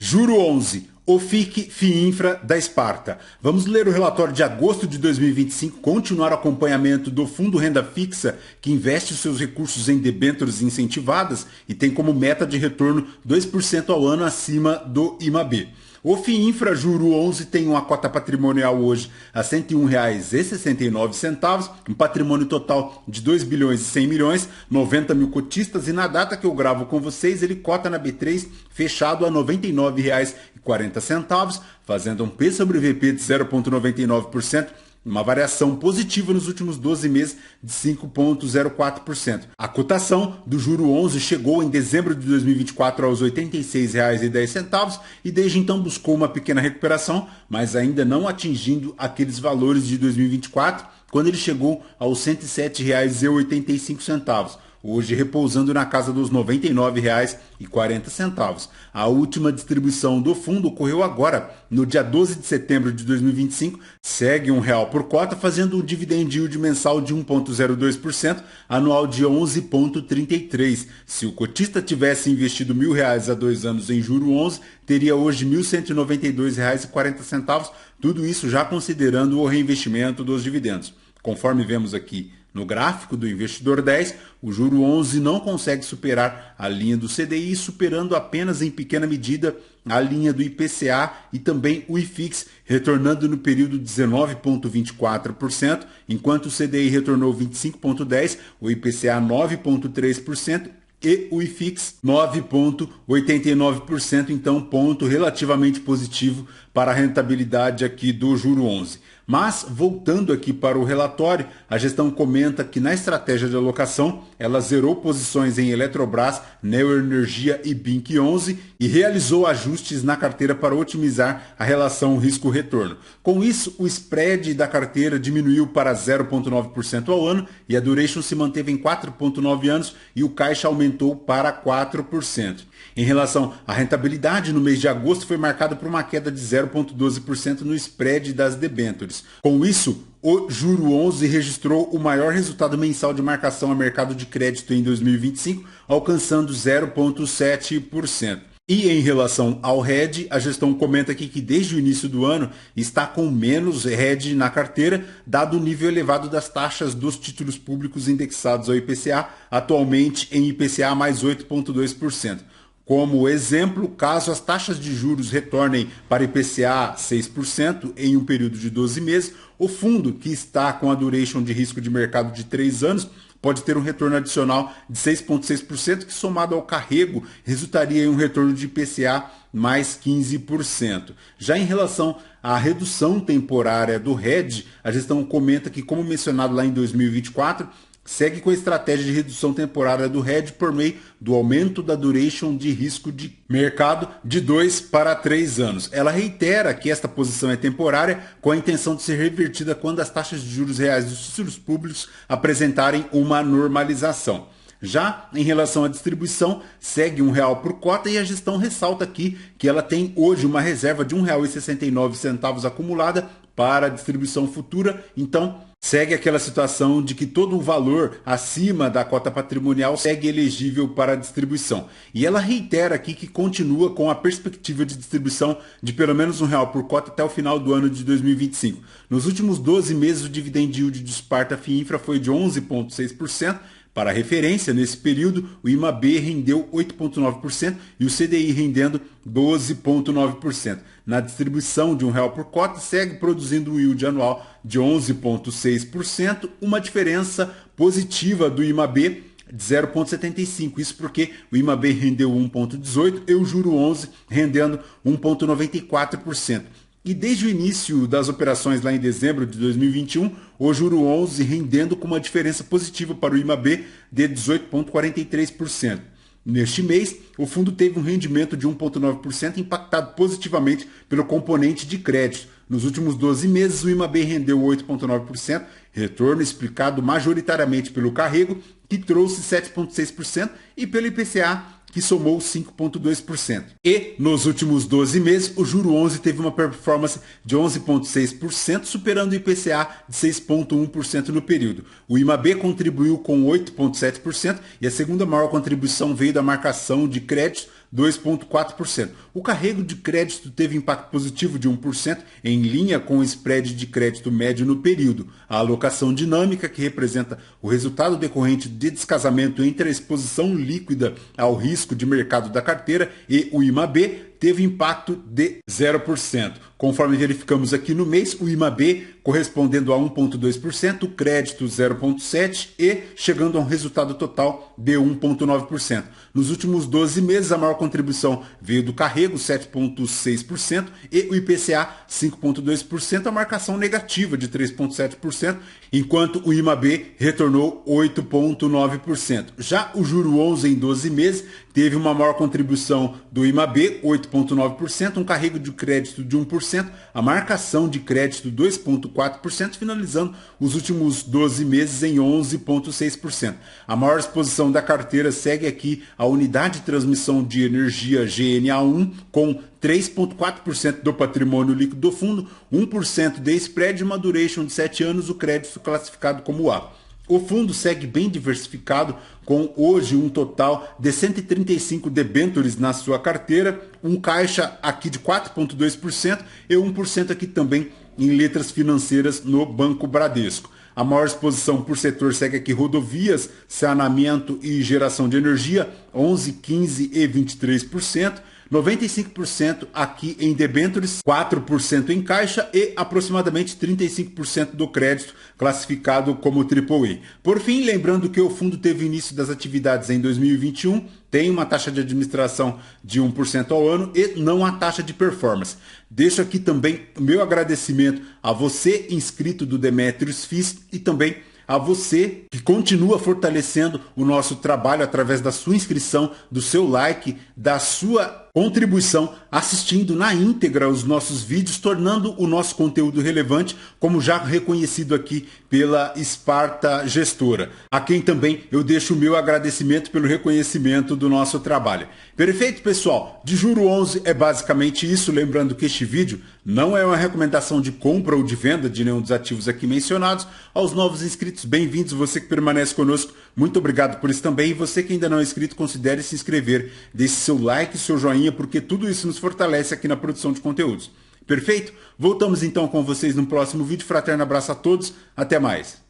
Juro 11, OFIC FIINFRA da Sparta. Vamos ler o relatório de agosto de 2025, continuar o acompanhamento do Fundo Renda Fixa, que investe seus recursos em debêntures incentivadas e tem como meta de retorno 2% ao ano acima do IMAB. O FIINFRA Juro 11 tem uma cota patrimonial hoje a R$ 101,69, um patrimônio total de 2 bilhões e 100 milhões, 90 mil cotistas, e na data que eu gravo com vocês ele cota na B3 fechado a R$ 99,40, fazendo um P sobre VP de 0,99%, uma variação positiva nos últimos 12 meses de 5,04%. A cotação do Juro 11 chegou em dezembro de 2024 aos R$ 86,10 e desde então buscou uma pequena recuperação, mas ainda não atingindo aqueles valores de 2024, quando ele chegou aos R$ 107,85. Hoje repousando na casa dos R$ 99,40. A última distribuição do fundo ocorreu agora, no dia 12 de setembro de 2025, segue R$ 1 por cota, fazendo um dividend yield mensal de 1,02%, anual de 11,33%. Se o cotista tivesse investido R$ 1.000 há 2 anos em Juro 11, teria hoje R$ 1.192,40, tudo isso já considerando o reinvestimento dos dividendos. Conforme vemos aqui no gráfico do Investidor 10, o Juro 11 não consegue superar a linha do CDI, superando apenas em pequena medida a linha do IPCA e também o IFIX, retornando no período 19,24%, enquanto o CDI retornou 25,10%, o IPCA 9,3%, e o IFIX 9,89%, então ponto relativamente positivo para a rentabilidade aqui do Juro 11. Mas, voltando aqui para o relatório, a gestão comenta que na estratégia de alocação, ela zerou posições em Eletrobras, Neoenergia e BINC11 e realizou ajustes na carteira para otimizar a relação risco-retorno. Com isso, o spread da carteira diminuiu para 0,9% ao ano e a duration se manteve em 4,9 anos e o caixa aumentou para 4%. Em relação à rentabilidade, no mês de agosto foi marcada por uma queda de 0,12% no spread das debêntures. Com isso, o Juro 11 registrou o maior resultado mensal de marcação a mercado de crédito em 2025, alcançando 0,7%. E em relação ao hedge, a gestão comenta aqui que desde o início do ano está com menos hedge na carteira, dado o nível elevado das taxas dos títulos públicos indexados ao IPCA, atualmente em IPCA mais 8,2%. Como exemplo, caso as taxas de juros retornem para IPCA 6% em um período de 12 meses, o fundo, que está com a duration de risco de mercado de 3 anos, pode ter um retorno adicional de 6,6%, que somado ao carrego resultaria em um retorno de IPCA mais 15%. Já em relação à redução temporária do hedge, a gestão comenta que, como mencionado lá em 2024, segue com a estratégia de redução temporária do hedge por meio do aumento da duration de risco de mercado de 2 para 3 anos. Ela reitera que esta posição é temporária, com a intenção de ser revertida quando as taxas de juros reais dos títulos públicos apresentarem uma normalização. Já em relação à distribuição, segue R$ 1 por cota e a gestão ressalta aqui que ela tem hoje uma reserva de R$ 1,69 acumulada para distribuição futura, então segue aquela situação de que todo o valor acima da cota patrimonial segue elegível para distribuição. E ela reitera aqui que continua com a perspectiva de distribuição de pelo menos R$ 1 por cota até o final do ano de 2025. Nos últimos 12 meses, o dividend yield de Sparta FIINFRA foi de 11,6%. Para referência, nesse período, o IMAB rendeu 8,9% e o CDI rendendo 12,9%. Na distribuição de R$ 1 por cota, segue produzindo um yield anual de 11,6%, uma diferença positiva do IMAB de 0,75%. Isso porque o IMAB rendeu 1,18% e o Juro 11 rendendo 1,94%. E desde o início das operações lá em dezembro de 2021, o Juro 11 rendendo com uma diferença positiva para o IMAB de 18,43%. Neste mês, o fundo teve um rendimento de 1,9% impactado positivamente pelo componente de crédito. Nos últimos 12 meses, o IMAB rendeu 8,9%, retorno explicado majoritariamente pelo carrego, que trouxe 7,6%, e pelo IPCA, que somou 5,2%. E, nos últimos 12 meses, o Juro 11 teve uma performance de 11,6%, superando o IPCA de 6,1% no período. O IMAB contribuiu com 8,7% e a segunda maior contribuição veio da marcação de créditos, 2,4%. O carrego de crédito teve impacto positivo de 1%, em linha com o spread de crédito médio no período. A alocação dinâmica, que representa o resultado decorrente de descasamento entre a exposição líquida ao risco de mercado da carteira e o IMAB, teve impacto de 0%. Conforme verificamos aqui no mês, o IMAB correspondendo a 1,2%, o crédito 0,7% e chegando a um resultado total de 1,9%. Nos últimos 12 meses, a maior contribuição veio do carrego, 7,6%, e o IPCA, 5,2%, a marcação negativa de 3,7%, enquanto o IMAB retornou 8,9%. Já o juro 11 em 12 meses teve uma maior contribuição do IMAB, 8,9%, um carrego de crédito de 1%, a marcação de crédito 2,4%, finalizando os últimos 12 meses em 11,6%. A maior exposição da carteira segue aqui a unidade de transmissão de energia GNA1, com 3,4% do patrimônio líquido do fundo, 1% de spread e uma duration de 7 anos, o crédito classificado como A. O fundo segue bem diversificado, com hoje um total de 135 debêntures na sua carteira, um caixa aqui de 4,2% e 1% aqui também em letras financeiras no Banco Bradesco. A maior exposição por setor segue aqui rodovias, saneamento e geração de energia, 11%, 15% e 23%. 95% aqui em debêntures, 4% em caixa e aproximadamente 35% do crédito classificado como AAA. Por fim, lembrando que o fundo teve início das atividades em 2021, tem uma taxa de administração de 1% ao ano e não a taxa de performance. Deixo aqui também o meu agradecimento a você, inscrito do Demetrius FIS, e também a você que continua fortalecendo o nosso trabalho através da sua inscrição, do seu like, da sua contribuição, assistindo na íntegra os nossos vídeos, tornando o nosso conteúdo relevante, como já reconhecido aqui pela Sparta Gestora, a quem também eu deixo o meu agradecimento pelo reconhecimento do nosso trabalho. Perfeito, pessoal? De juro 11 é basicamente isso, lembrando que este vídeo não é uma recomendação de compra ou de venda de nenhum dos ativos aqui mencionados. Aos novos inscritos, bem-vindos, você que permanece conosco, muito obrigado por isso também, e você que ainda não é inscrito, considere se inscrever, deixe seu like, seu joinha, porque tudo isso nos fortalece aqui na produção de conteúdos. Perfeito? Voltamos então com vocês no próximo vídeo. Fraterno abraço a todos. Até mais.